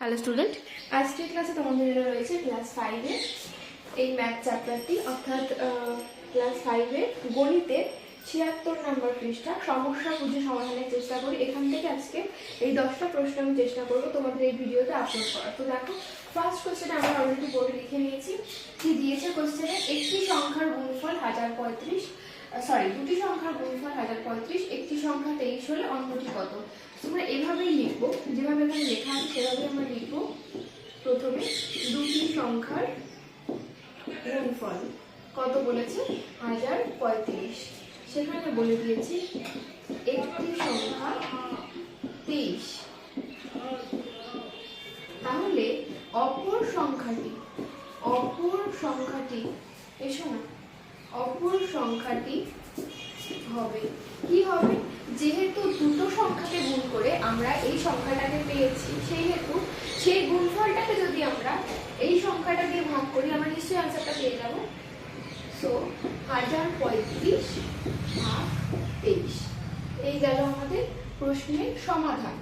Hello student, আজকের ক্লাসে তোমাদের রয়েছে ক্লাস 5-এ এই ম্যাথ চ্যাপ্টারটি, অর্থাৎ ক্লাস 5-এ গণিতের 76 নম্বর পৃষ্ঠা সমস্যা বুঝে সমাধানের চেষ্টা করি। এখান থেকে আজকে এই 10টা প্রশ্ন আমি চেষ্টা করবো তোমাদের এই ভিডিওতে আপলোড করার। তো দেখো, ফার্স্ট কোশ্চেনে আমরা অলরেডি বোর্ডে লিখে নিয়েছি কি দিয়েছে কোশ্চেনে। একটি সংখ্যার গুণফল 1035, দুটি সংখ্যার গুণফল 1035, একটি সংখ্যা 23 হলে অন্যটি কত? তোমরা এভাবেই লিখবো, যেভাবে এখানে লেখা আছে সেভাবে আমরা লিখবো। প্রথমে দুটি সংখ্যার গুণফল কত বলেছে? 1035। সেখানে বলে দিয়েছি একটি সংখ্যা 23। তাহলে অপর সংখ্যাটি এসো না, অপর সংখ্যাটি হবে কি হবে? যেহেতু দুটো সংখ্যাকে গুণ করে আমরা এই সংখ্যাটাকে পেয়েছি, সেহেতু সেই গুণফলটাকে যদি আমরা এই সংখ্যাটা দিয়ে ভাগ করি আমরা নিশ্চয়ই আনসারটা পেয়ে যাব। সো 1035 ভাগ 23, এই গেল আমাদের প্রশ্নের সমাধান।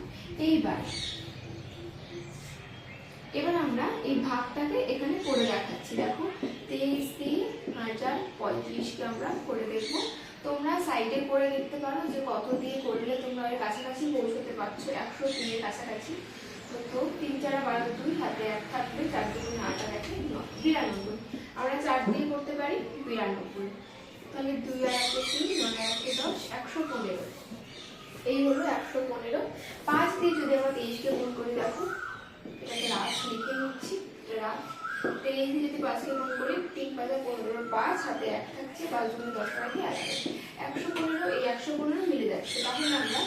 এবার আমরা এই ভাগটাকে এখানে করে দেখাচ্ছি। দেখো, 23 দিয়ে 1035কে আমরা করে দেখবো। তোমরা সাইডে করে দেখতে পারো যে কত দিয়ে করলে তোমরা এর কাছাকাছি পৌঁছতে পারছো, 103 এর কাছাকাছি। তো 3 4 12 2, হাতে 1 থাকবে, 4 2 8 আর 1 92। আমরা 4 দিয়ে করতে পারি 92। তাহলে 2 আর 1 3, 9 আর 1 10, 115। এই হলো 115। 5 দিয়ে যদি আমরা 23কে গুণ করি, দেখো এটাকে রাশ লিখে নিচ্ছি, রাশ। 23 দিয়ে যদি 5কে গুণ করি, 3 5 15, 5 হাতে 1 থাকছে, 5 গুণ 10 রাখি 115। এই 115 মিলে যাচ্ছে, তাহলে আমরা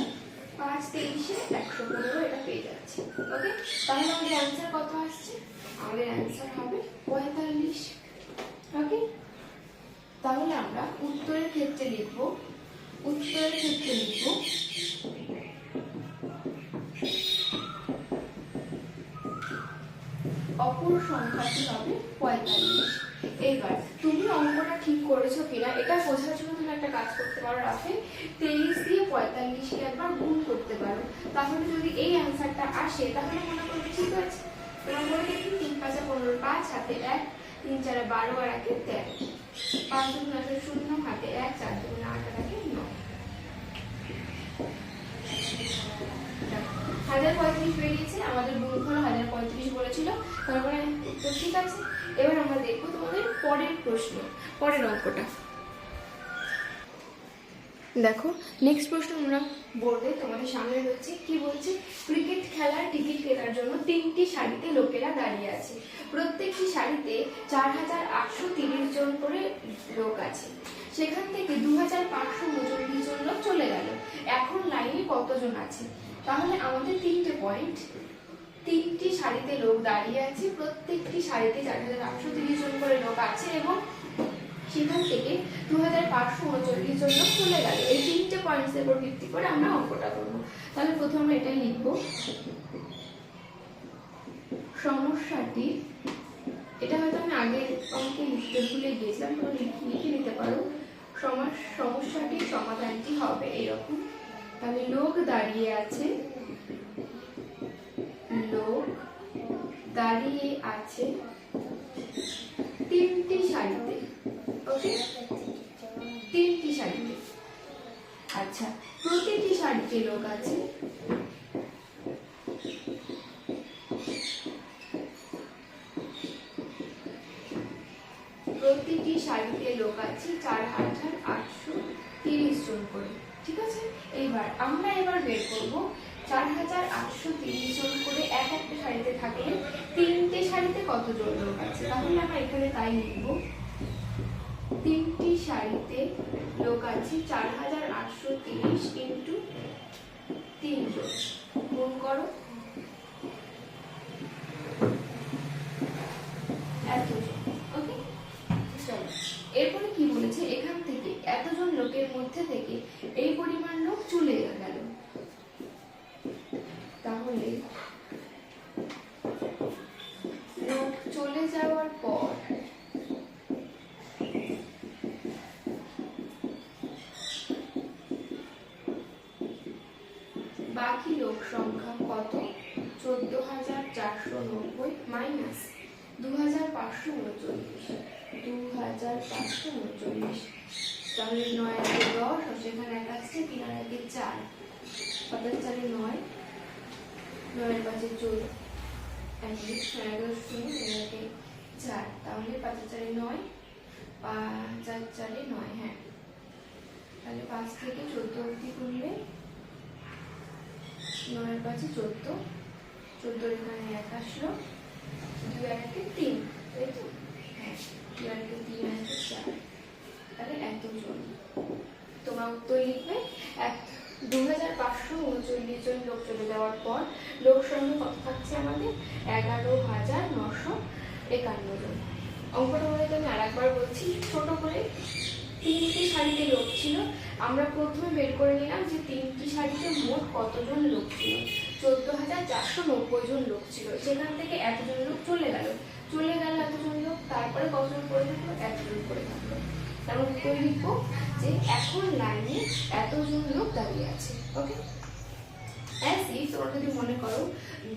5 23-এ 115 এটা পেয়ে যাচ্ছি। ওকে, তাহলে আমাদের অ্যান্সার কত আসছে? আমাদের অ্যান্সার হবে 45। ওকে, তাহলে আমরা উত্তরের ক্ষেত্রে লিখব, অপর সংখ্যাটি হবে 45। এবার তুমি অঙ্কটা ঠিক করেছো কিনা এটা বোঝার জন্য তুমি একটা কাজ করতে পারো, রাফে 23 দিয়ে 45কে একবার গুণ করতে পারো। তাহলে যদি এই অ্যান্সারটা আসে তাহলে মনে করবে ঠিক আছে। তোমার বলে দেখি 3 5 15, 5 হাতে 1, 3 4 12 আর 1 13, 5 2 9 0 হাতে 1, 4 2 8 আর 1 9। 1035 বেরিয়েছে, আমাদের গুণফল 1035 বলেছিল, তারপরে উত্তর ঠিক আছে। এবার আমরা দেখবো তোমাদের পরের অঙ্কটা। দেখো, নেক্সট প্রশ্ন আমরা বোর্ডে তোমাদের সামনে রয়েছে। কি বলছে? ক্রিকেট খেলার টিকিট কেনার জন্য 3টি সারিতে লোকেরা দাঁড়িয়ে আছে। প্রত্যেকটি সারিতে 4830 জন করে লোক আছে। সেখান থেকে 2539 জন লোক চলে গেল। এখন লাইনে কতজন আছে? তাহলে আমাদের 3টে পয়েন্ট, 3টি সারিতে লোক দাঁড়িয়ে আছে, প্রত্যেকটি সারিতে 4830 জন করে লোক আছে এবং সেখান থেকে 2539 জন লোক চলে গেল। এই 3টে পয়েন্টসের উপর ভিত্তি করে আমরা অঙ্কটা করব। তাহলে প্রথমে আমরা এটাই লিখব, সমস্যাটি, এটা হয়তো আমি আগের অঙ্কে লিখতে ভুলে গিয়েছিলাম, তোমরা লিখে নিতে পারো। সমস্যাটির সমাধানটি হবে এরকম। তাহলে লোক দাঁড়িয়ে আছে 3টি সারিতে। ওকে, 3টি সারিতে। আচ্ছা, প্রতিটি সারিতে লোক আছে প্রতিটি সারিতে লোক আছে 4830 জন করে। ঠিক আছে, আমরা বের করব 4830 জন করে এক একটা সারিতে থাকলে 3টে সারিতে কতজন লোক আছে। তাহলে আমরা এখানে তাই লিখব, 3টি সারিতে লোক আছে 4830 ইন্টু 3 জন, গুণ করো এতজন। ওকে, চলো এরপরে কি বলেছে, এখান থেকে এতজন লোকের মধ্যে থেকে এই পরিমাণ লোক চলে গেল। তাহলে লোক চলে যাওয়ার পর বাকি লোক সংখ্যা কত? 14400 590 মাইনাস 2539, তাহলে 9 আর 10 আর সেখানে 1 আসছে, 3 আর 1 4, 5 আর 4 9, 9 আর 5 14, 9 আর 4, তাহলে 5 আর 4 9, 5 আর 4 9, হ্যাঁ, তাহলে 5 থেকে 14 অবধি করলে 9 আর 5 14, 14 এখানে 1 আসলো, 2 আর 1 3, তাই তো? হ্যাঁ, 2 আর 1 3 আর 1 4, তাহলে এতজন। তোমরা উত্তর লিখবে 2539 জন লোক চলে যাওয়ার পর লোক সংখ্যা কত থাকছে আমাদের? 11,951 জন। অঙ্কটা বলতে আমি আরেকবার বলছি ছোট করে। 3টি সারিতে লোক ছিল, আমরা প্রথমে বের করে নিলাম যে 3টি সারিতে মোট কতজন লোক ছিল। 14,490 জন লোক ছিল, সেখান থেকে এতজন লোক চলে গেল এতজন লোক, তারপরে কতজন পড়ে থাকলো? এতজন পড়ে থাকলো। তারপর উত্তর লিখবো যে এখন লাইনে এতজন লোক দাঁড়িয়ে আছে। ওকে, তোমরা যদি মনে করো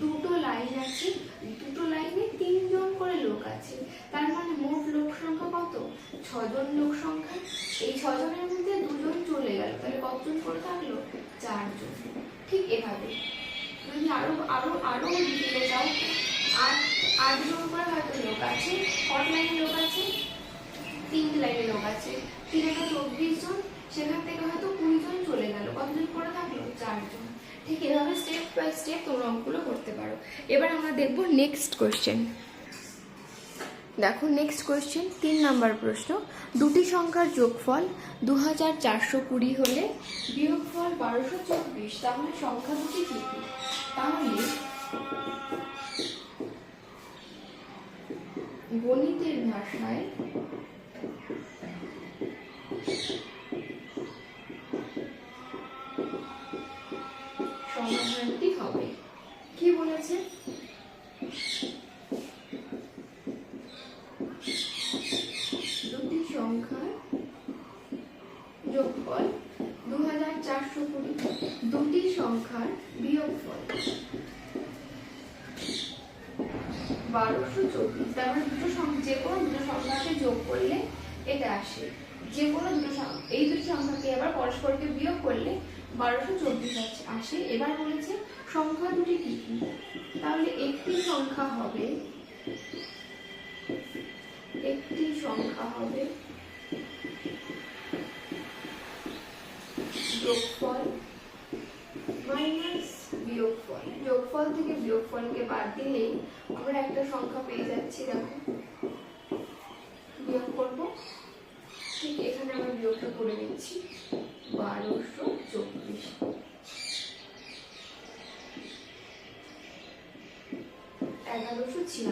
দুটো লাইন আছে, দুটো লাইনে 3 জন করে লোক আছে, তার মানে মোট লোক সংখ্যা কত? 6 জন লোক সংখ্যা। এই 6 জনের মধ্যে 2 জন চলে গেল, তাহলে কতজন করে থাকলো? 4 জন। ঠিক এভাবে যদি আরো আরো আরো ডিটেইলে যাও, 8 জন করে হয়তো লোক আছে, কত লাইনে লোক আছে? 3 লাইনে লোক আছে, 3 আর 24 জন, সেখান থেকে হয়তো 20 জন চলে গেল, কতজন করে থাকলো? 4 জন। ঠিক এভাবে স্টেপ বাই স্টেপ তোমরা অঙ্কগুলো করতে পারো। এবার আমরা দেখব নেক্সট কোশ্চেন। দেখো নেক্সট কোশ্চেন 3 নাম্বার প্রশ্ন। দুটি সংখ্যার যোগফল 2420 হলে বিয়োগফল 1224, তাহলে সংখ্যা দুটি কি কি? তাহলে গণিতের ভাষায় সমাধানটি হবে কি বলেছে? দুটি সংখ্যার যোগফল 2420, দুটি সংখ্যার বিয়োগফল 1224, তার মানে যে কোনো দুটো সংখ্যাকে যোগ করলে এটা আসে, যে কোনো এই দুটি সংখ্যাকে আবার পরস্পরকে বিয়োগ করলে 1224 আসে। এবার বলেছে সংখ্যা দুটি কি কি? তাহলে একটি সংখ্যা হবে যোগফল মাইনাস বিয়োগফল। যোগফল থেকে বিয়োগফলকে বাদ দিলেই আমরা একটা সংখ্যা পেয়ে যাচ্ছি। দেখো বিয়োগ করব, ঠিক এখানে আমরা বিয়োগটা করে নিচ্ছি, 1224। 1196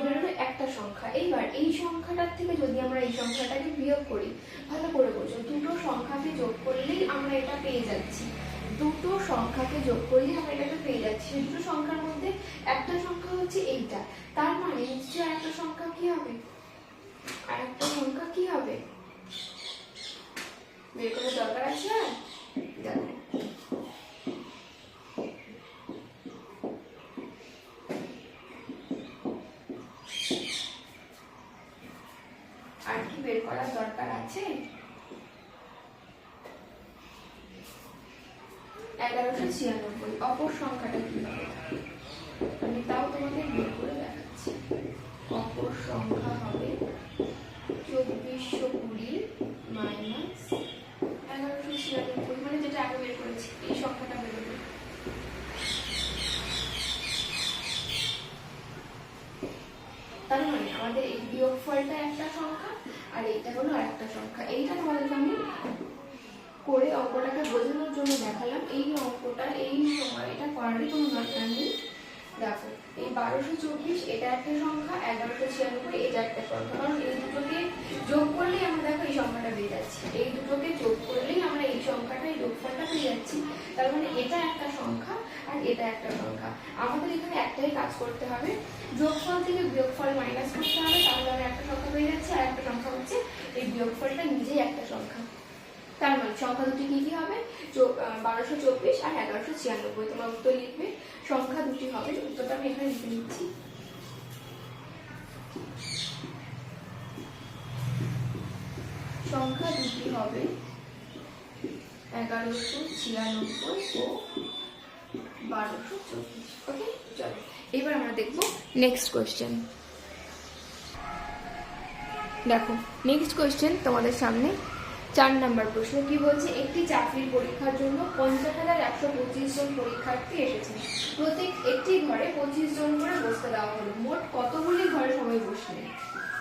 বেরোলো একটা সংখ্যা। এইবার এই সংখ্যাটার থেকে যদি আমরা এই সংখ্যাটাকে বিয়োগ করি, ভালো করে বোঝো, দুটো সংখ্যাকে যোগ করলেই আমরা এটা পেয়ে যাচ্ছি, দুটো সংখ্যাকে যোগ করলেই আমরা এটাকে পেয়ে যাচ্ছি। দুটো সংখ্যার মধ্যে একটা সংখ্যা হচ্ছে এইটা, তার মানে নিশ্চয়ই আরেকটা সংখ্যা কি হবে? বের করার দরকার আছে? দেখো আর কি বের করার দরকার আছে? 1196 অপর সংখ্যাটা কি হবে? আমি তাও তোমাদের বের করে দেখাচ্ছি। অপর সংখ্যা হবে 2420 মাইনাস 1196, মানে যেটা আগে বের করেছি এই সংখ্যাটা বেরোবে। তার মানে আমাদের এই বিয়োগফলটা একটা সংখ্যা আর এইটা হলো আরেকটা সংখ্যা। এইটা তোমাদেরকে আমি করে অঙ্কটাকে বোঝানোর জন্য দেখালাম। এই অঙ্কটা এই সময় এটা করারই কোনো দরকার নেই। দেখো এই 1224 এটা একটা সংখ্যা, 1196 এটা একটা সংখ্যা, কারণ এই দুটোকে যোগ করলেই আমরা দেখো এই সংখ্যাটা পেয়ে যাচ্ছি, এই দুটোকে যোগ করলেই আমরা এই সংখ্যাটা এই যোগফলটা পেয়ে যাচ্ছি। তার মানে এটা একটা সংখ্যা আর এটা একটা সংখ্যা। আমাদের এখানে একটাই কাজ করতে হবে, যোগফল থেকে বিয়োগফল মাইনাস করতে হবে, তাহলে আমরা একটা সংখ্যা পেয়ে যাচ্ছি, আর একটা সংখ্যা হচ্ছে এই বিয়োগফলটা নিজেই একটা সংখ্যা। তার মানে সংখ্যা দুটি কি কি হবে? 1224 আর 1196। তোমার উত্তর লিখবে, সংখ্যা দুটি হবে। উত্তরটা আমি এখানে লিখে নিচ্ছি। সংখ্যা দুটি হবে 1196 ও 1224। ওকে, চলো এবার আমরা দেখবো নেক্সট কোয়েশ্চেন। দেখো নেক্সট কোয়েশ্চেন তোমাদের সামনে 4 নম্বর প্রশ্ন কি বলছে, একটি চাকরির পরীক্ষার জন্য 50,125 জন পরীক্ষার্থী এসেছেন। প্রত্যেক একটি ঘরে 25 জন করে বসতে দেওয়া হলো। মোট কতগুলি ঘরে সবাই বসবে?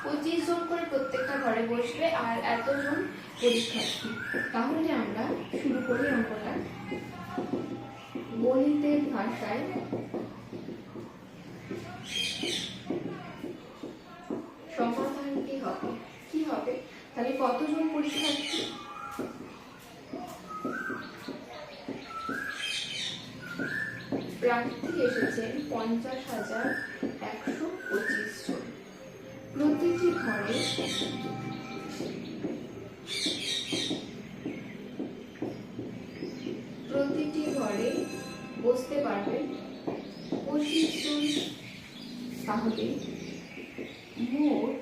25 জন করে প্রত্যেকটা ঘরে বসবে আর এতজন পরীক্ষার্থী। তাহলে আমরা শুরু করি অঙ্কটা। গণিতের ভাষায় সমাধানটি হবে কি হবে? তাহলে কতজন পরীক্ষার্থী? প্রার্থী এসেছেন 50,125 জন। প্রতিটি ঘরে বসতে পারবেন 25 জন। তাহলে মোট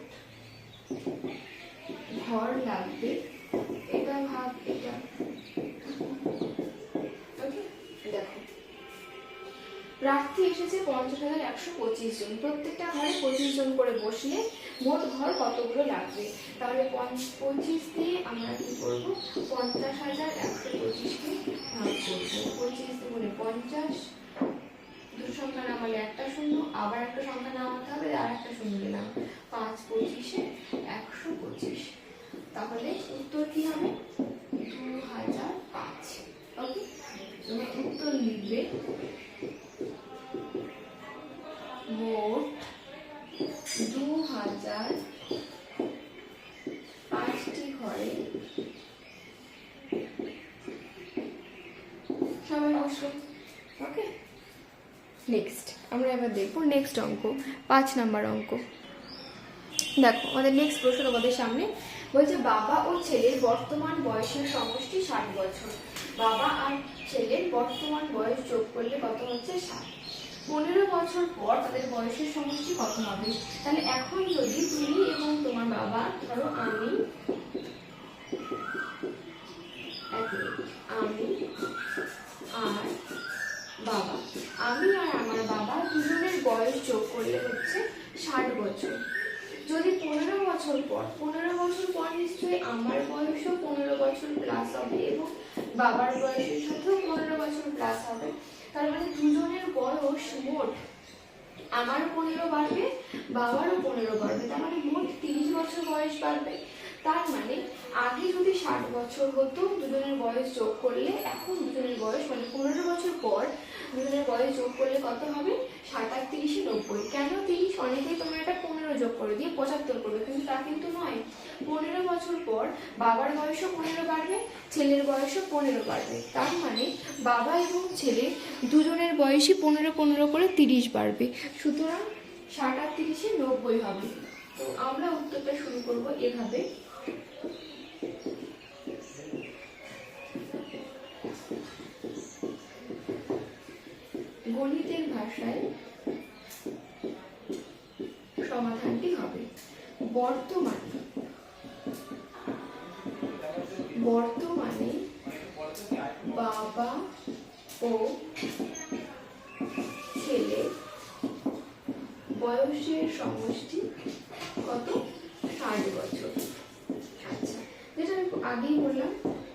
ঘর লাগবে, এটা ভাগ এটা। ওকে, দেখো প্রার্থী এসেছে 50,125 জন। প্রত্যেকটা ঘরে 25 জন করে বসলে মোট ঘর কতগুলো লাগবে? তাহলে 25 দিয়ে আমরা কি করবো? 50,125 কে ভাগ করবো। 25 গুণে 50, দুটো সংখ্যা নামালে একটা শূন্য, আবার একটা সংখ্যা নামাতে হবে, আর একটা শূন্য দিলাম। 5 25 125। তাহলে উত্তর কি হবে? 2005। ওকে, তুমি উত্তর লিখবে মোট 2005টি ঘরে সবাই বসলো। ওকে, নেক্সট আমরা এবার দেখবো নেক্সট অঙ্ক, 5 নম্বর অঙ্ক। দেখো আমাদের নেক্সট প্রশ্ন তোমাদের সামনে বলছে, বাবা ও ছেলের বর্তমান বয়সের সমষ্টি 60 বছর। বাবা আর ছেলের বর্তমান বয়স যোগ করলে কত হচ্ছে? 60। 15 বছর পর তাদের বয়সের সমষ্টি কত হবে? তাহলে এখন যদি তুমি এবং তোমার বাবা, ধরো আমি আর বাবা, আমি আর আমার বাবা দুজনের বয়স যোগ করলে হচ্ছে 60 বছর। যদি 15 বছর পর নিশ্চয়ই আমার বয়সও 15 বছর প্লাস হবে এবং বাবার বয়সের সাথেও 15 বছর প্লাস হবে। তার মানে দুজনের বয়স মোট, আমারও 15 বাড়বে, বাবারও 15 বাড়বে, তার মানে মোট 30 বছর বয়স বাড়বে। তার মানে আগে যদি 60 বছর হতো দুজনের বয়স যোগ করলে, এখন দুজনের বয়স মানে 15 বছর পর দুজনের বয়স যোগ করলে কত হবে? 60 আর 30 90। কেন 30? অনেকেই তোমরা এটা 15 যোগ করে দিয়ে 75 করবে, কিন্তু তা কিন্তু নয়। 15 বছর পর বাবার বয়সও 15 বাড়বে, ছেলের বয়সও 15 বাড়বে। তার মানে বাবা এবং ছেলে দুজনের বয়সই 15 করে 30 বাড়বে। সুতরাং 60 আর 30 90 হবে। তো আমরা উত্তরটা শুরু করব এভাবে। গণিতের ভাষায় সমাধানটি হবে বর্তমানে বাবা ও ছেলে বয়সের সমষ্টি কত? 60 বছর। আচ্ছা, যেটা আমি আগেই বললাম,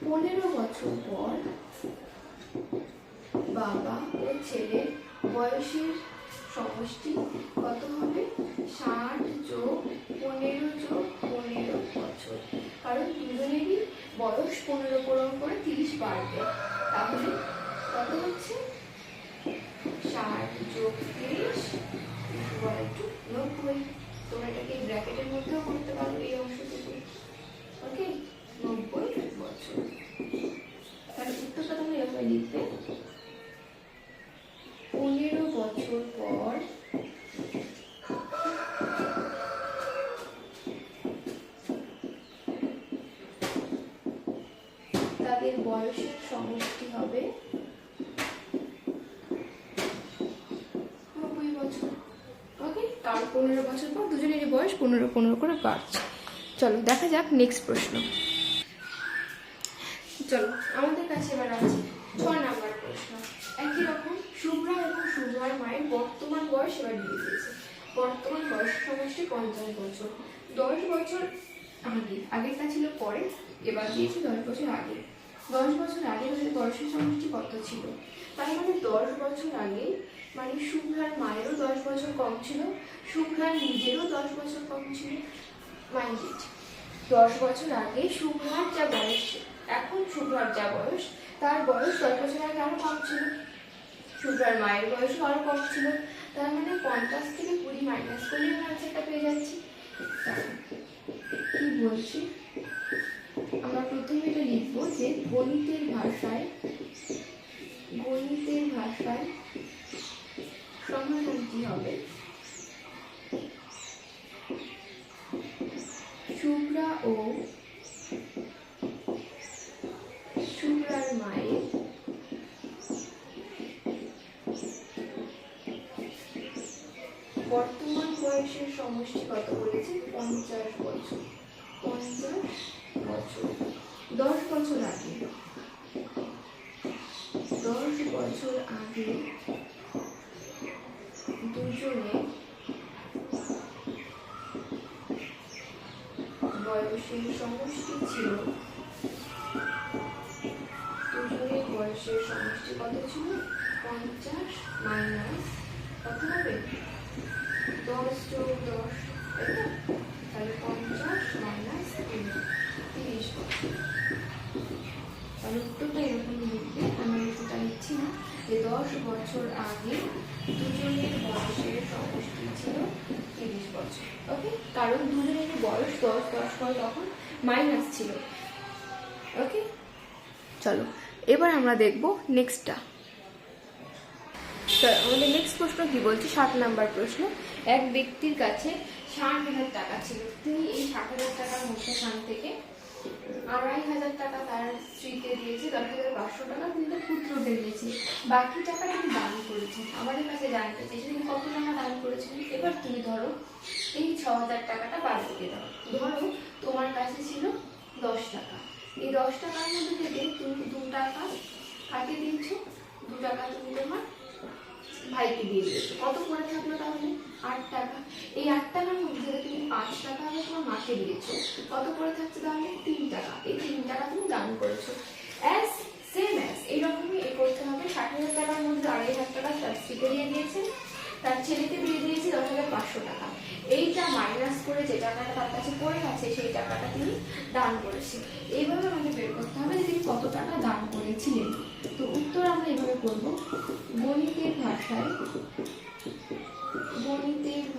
15 বছর পর বাবা ও ছেলের বয়সের সমষ্টি কত হবে? 60 যোগ 15 যোগ 15 বছর। কারণ দুজনেরই বয়স 15 পূরণ করে 30 বাড়বে। তাহলে কত হচ্ছে? 60 যোগ 30 = 90। তোমরা এটাকে ব্র্যাকেটের মধ্যেও করতে পারো এই অংশটুকু। ওকে, 90 বছর। তাহলে উত্তরটা তোমরা এভাবে লিখবে, 15 বছর পর 15 বছর পর দুজনেরই বয়স 15 করে বাড়ছে। চলো দেখা যাক নেক্সট প্রশ্ন। চলো আমাদের কাছে এবার আছে 6 নাম্বার প্রশ্ন। একই রকম শুভ্রা এবং শুভ্রার মায়ের বর্তমান বয়স এবার দিয়ে দিয়েছে। বর্তমান বয়স সমষ্টি 50 বছর। 10 বছর আগে, আগেরটা ছিল পরে, এবার দিয়েছি 10 বছর আগে। 10 বছর আগে তাদের বয়সের সমষ্টি কত ছিল? তার মানে 10 বছর আগে মানে শুভ্রার মায়েরও 10 বছর কম ছিল, শুভ্রার নিজেরও 10 বছর কম ছিল। মাইন্ড ইট, 10 বছর আগে শুভ্রার যা বয়স, এখন শুভ্রার যা বয়স, তার বয়স 10 বছর আগে আরো কম ছিল। শুভ্রার মায়ের বয়সও আরো কম ছিল। তার মানে 50 থেকে 20 মাইনাস করলে আমরা আনসারটা পেয়ে যাচ্ছি। কি বলছি, আমরা প্রথমে এটা লিখবো যে গণিতের ভাষায় সমাধান কি হবে? শুভ্রা ও শুভ্রার মায়ের বর্তমান বয়সের সমষ্টি কত বলেছে? 50 বছর। 50 বছর। 10 বছর আগে, 10 বছর আগে দুজনে বয়সের সমষ্টি ছিল, দুজনের বয়সের সমষ্টি কত ছিল? 50 মাইনাস কত হবে? 10 যোগ 10, তাই না? তাহলে 50 মাইনাস 30 বছর। তাহলে উত্তরটা এরকম লিখবে, আমি উত্তরটা লিখছি না, যে 10 বছর আগে দুজনের বয়সের সমষ্টি ছিল 30 বছর। ওকে, কারণ দুজনের বয়স 10 পর তখন মাইনাস ছিল। ওকে, চলো এবার আমরা দেখব নেক্সটটা। আমাদের নেক্সট প্রশ্ন কি বলছে? 7 নাম্বার প্রশ্ন। এক ব্যক্তির কাছে 60,000 টাকা ছিল। তিনি এই 60,000 টাকার মধ্যখান থেকে 2,500 টাকা তার স্ত্রীকে দিয়েছে, 10,500 টাকা তিনি তার পুত্রকে দিয়েছে, বাকি টাকা তিনি দান করেছেন। আমাদের কাছে জানতে চাইছে তিনি কত টাকা দান করেছেন। এবার তুমি ধরো এই 6,000 টাকাটা বাদ দিয়ে দাও। ধরো তোমার কাছে ছিল 10 টাকা। এই 10 টাকার মধ্যে থেকে তুমি 2 টাকা কাকে দিয়েছো, 2 টাকা তুমি তোমার ভাইকে দিয়ে দিয়েছো। কত পড়ে থাকলো তাহলে? 8 টাকা। এই 8 টাকার মধ্যে তুমি 5 টাকা তোমার মাকে দিয়েছো, কত পড়ে থাকছে তাহলে? 3 টাকা। এই 3 টাকা তুমি দান করেছো। সেম এইরকমই করতে হবে। 60,000 টাকার মধ্যে 2,500 টাকা তার স্ত্রীকে দিয়ে দিয়েছে, তার ছেলেকে দিয়ে দিয়েছে 10,500 টাকা। এইটা মাইনাস করে যে টাকাটা তার কাছে পড়ে গেছে সেই টাকাটা তিনি দান করেছে। এইভাবে আমাদের বের করতে হবে যে তিনি কত টাকা দান করেছিলেন। তো উত্তর আমরা এইভাবে করব, গণিতের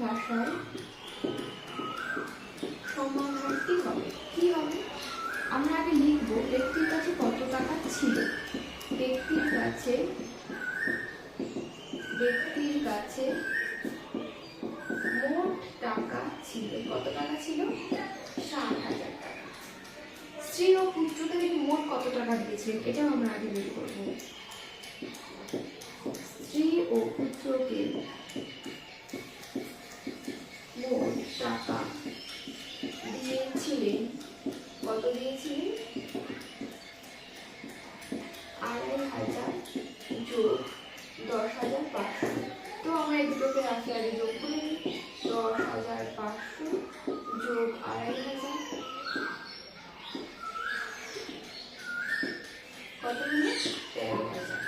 ভাষায় সমাধানটি হবে। কি হবে? আমরা আগে লিখবো ব্যক্তির কাছে কত টাকা ছিল। ব্যক্তির কাছে মোট টাকা ছিল, কত টাকা ছিল? 60,000 টাকা। স্ত্রী ও পুত্রকে তিনি মোট কত টাকা দিয়েছিলেন এটাও আমরা আগে বের করব। স্ত্রী ও পুত্রকে মোট টাকা দিয়েছিলেন, কত দিয়েছিলেন? 2,500 যোগ 10,500। তো আমরা এই দুটোকে রাখি আগে যোগ করে নিই। 10,500 যোগ 2,500 কত হলো? 13,000।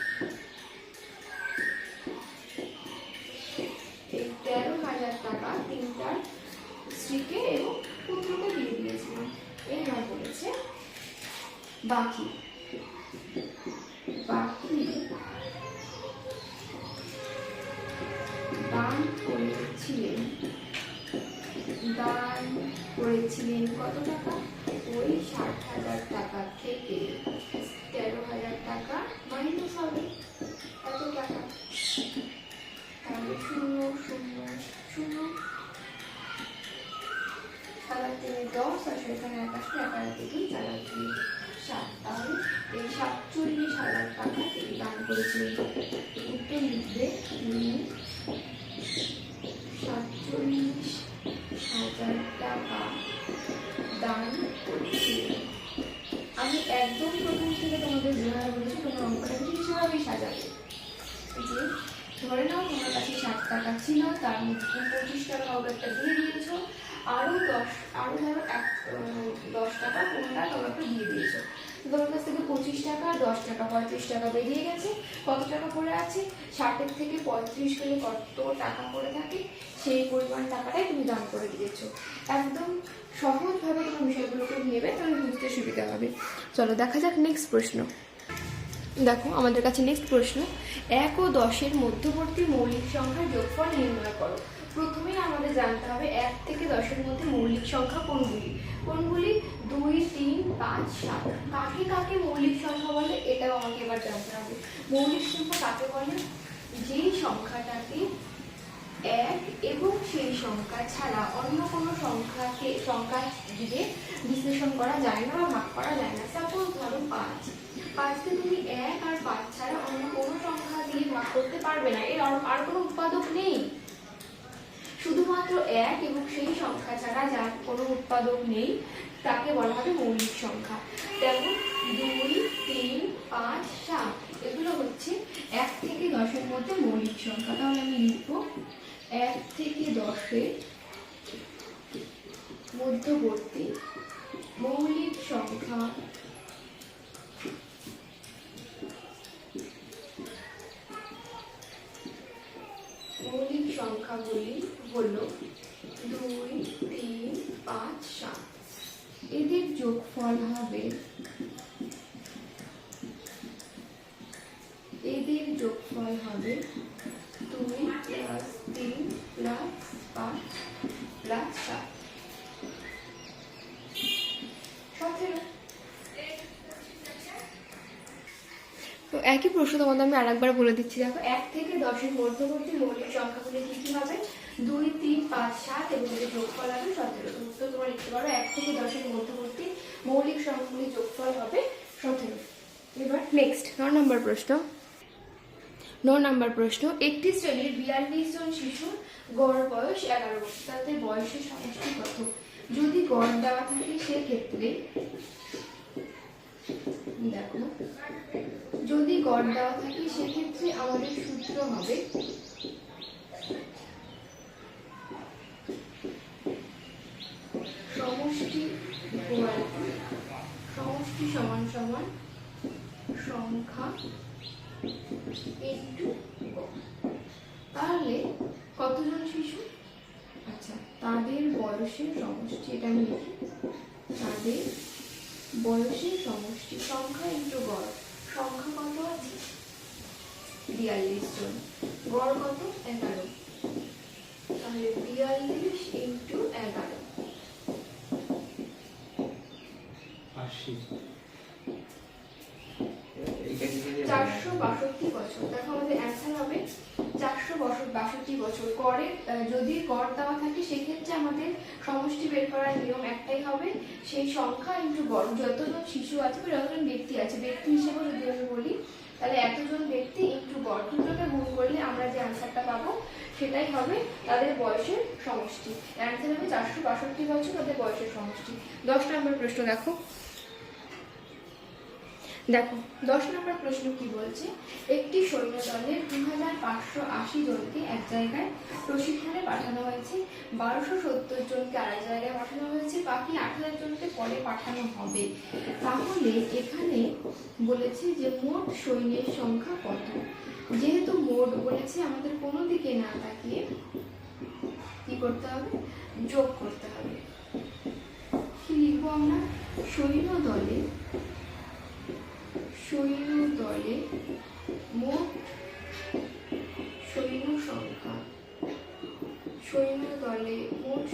এই 13,000 টাকা তিনটার স্ত্রীকে এবং পুত্রকে দিয়ে দিয়েছিলাম। এবার বলেছে বাকি দান করেছিলেন কত টাকা? ওই 60,000 টাকা থেকে 13,000 টাকা মাইনাস হবে এত টাকা, তাহলে 0 0 0 10 আর সেখানে 7 তাহলে এই 47,000 টাকা তিনি দান করেছিলেন। উত্তর লিখবে 47,000 ধরে নাও তোমার কাছে 60 টাকা ছিল, তার মধ্যে 25 টাকা ওদেরটা দিয়ে দিয়েছো, আরো ধরো 10 টাকা কোনটা তোমাকে দিয়ে দিয়েছো। তোমার কাছ থেকে 25 টাকা, 10 টাকা, 35 টাকা বেরিয়ে গেছে। কত টাকা পড়ে আছে? 60 থেকে 35 গেলে কত টাকা পড়ে থাকে, সেই পরিমাণ টাকাটাই তুমি দান করে দিয়েছো। একদম সহজভাবে তোমার বিষয়গুলোকে ভেবে তুমি বুঝতে সুবিধা হবে। চলো দেখা যাক নেক্সট প্রশ্ন। দেখো আমাদের কাছে নেক্সট প্রশ্ন, 1 ও 10-এর মধ্যবর্তী মৌলিক সংখ্যার যোগফল নির্ণয় করো। প্রথমেই আমাদের জানতে হবে 1 থেকে 10-এর মধ্যে মৌলিক সংখ্যা কোনগুলি। 2, 3, 5, 7। কাকে কাকে মৌলিক সংখ্যা বলে এটাও আমাকে এবার জানতে হবে। মৌলিক সংখ্যা কাকে বলে? যেই সংখ্যাটাকে 1 এবং সেই সংখ্যা ছাড়া অন্য কোনো সংখ্যা দিয়ে বিশ্লেষণ করা যায় না বা ভাগ করা যায় না। সাপোজ ধরো 5কে তুমি 1 আর 5 ছাড়া অন্য কোনো সংখ্যা দিয়ে ভাগ করতে পারবে না, এর আর কোনো উৎপাদক নেই। শুধুমাত্র 1 এবং সেই সংখ্যা ছাড়া যার কোনো উৎপাদক নেই তাকে বলা হবে মৌলিক সংখ্যা। যেমন 2, 3, 5, 7 এগুলো হচ্ছে 1 থেকে 10-এর মধ্যে মৌলিক সংখ্যা। তাহলে আমি লিখবো 1 থেকে 10-এর মধ্যবর্তী মৌলিক সংখ্যা সংখ্যাগুলি হলো 2, 3, 5, 7। এদের যোগফল হবে 2 + 3 + 5 + 7 17। তো একই প্রশ্ন তোমাদের আমি আরেকবার বলে দিচ্ছি। দেখো 1 থেকে 10-এর মধ্যবর্তী মৌলিক সংখ্যাগুলি কি হবে? 2, 3, 5, 7 এবং এর যোগফল হবে 17। তো তোমরা লিখতে পারো 1 থেকে 10-এর মধ্যবর্তী মৌলিক সংখ্যাগুলির যোগফল হবে 17। এবার নেক্সট 9 নম্বর প্রশ্ন, একটি শ্রেণীর 42 জন শিশুর গড় বয়স 11 বছর, তাদের বয়সের সমষ্টি কত? যদি গড় দেওয়া থাকে সেক্ষেত্রে দেখো, যদি গড় দেওয়া থাকে সেক্ষেত্রে আমাদের সূত্র হবে সমষ্টি সমান সমান সংখ্যা ইনটু গড়। তাহলে কতজন শিশু? আচ্ছা, তাদের বয়সের সমষ্টি, এটা আমি লিখি, তাদের বয়সের সমষ্টি সংখ্যা ইনটু গড়। সংখ্যা কত আছে? 42 জন, গড় কত? 11। তাহলে 42 ইনটু 11 462 বছর। দেখো আমাদের অ্যান্সার হবে 462 বছর। গড়ে যদি গড় দেওয়া থাকে সেক্ষেত্রে আমাদের সমষ্টি বের করার নিয়ম একটাই হবে, সেই সংখ্যা ইনটু গড়। যতজন শিশু আছে বা যতজন ব্যক্তি আছে, ব্যক্তি হিসেবে যদি আমি বলি তাহলে এতজন ব্যক্তি ইনটু গড়, দুটোকে গুণ করলে আমরা যে অ্যান্সারটা পাবো সেটাই হবে তাদের বয়সের সমষ্টি। অ্যান্সার হবে 462 বছর তাদের বয়সের সমষ্টি। 10 নম্বর প্রশ্ন দেখো 10 নম্বর প্রশ্ন কি বলছে, একটি সৈন্য দলের 2580 জনকে এক জায়গায় প্রশিক্ষণে পাঠানো হয়েছে, 1270 জনকে আরেক জায়গায় পাঠানো হয়েছে, বাকি 8000 জনকে পরে পাঠানো হবে। তাহলে এখানে বলেছে যে মোট সৈন্যের সংখ্যা কত। যেহেতু মোট বলেছে আমাদের কোনো দিকে না তাকিয়ে কি করতে হবে? যোগ করতে হবে। কি লিখবো আমরা? সৈন্য দলে মোট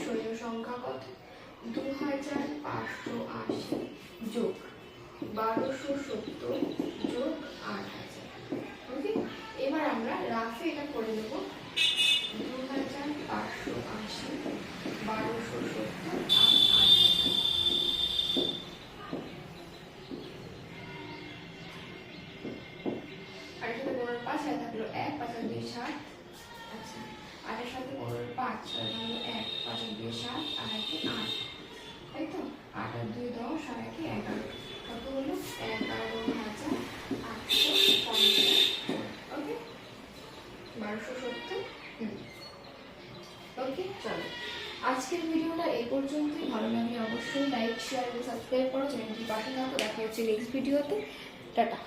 সৈন্য সংখ্যা কত? 2580 যোগ 1270 যোগ 8000। ওকে, এবার আমরা রাফে এটা করে নেব। 2580 1270 আর 8000। থাকলো 1, 5 আর 2 7। আচ্ছা, আর এর সাথে 5 6 হলো 1, 5 আর 2 7 আর 1 8, তাই তো? 8 আর 2 10 আর 1 11। কত হলো? 11,850। ওকে, 1270। ওকে, চলো আজকের ভিডিওটা এই পর্যন্তই। ভালো লাগলে অবশ্যই লাইক, শেয়ার এবং সাবস্ক্রাইব করো, চ্যানেলটি পাশে থাকো। দেখা হচ্ছে নেক্সট ভিডিওতে। টাটা।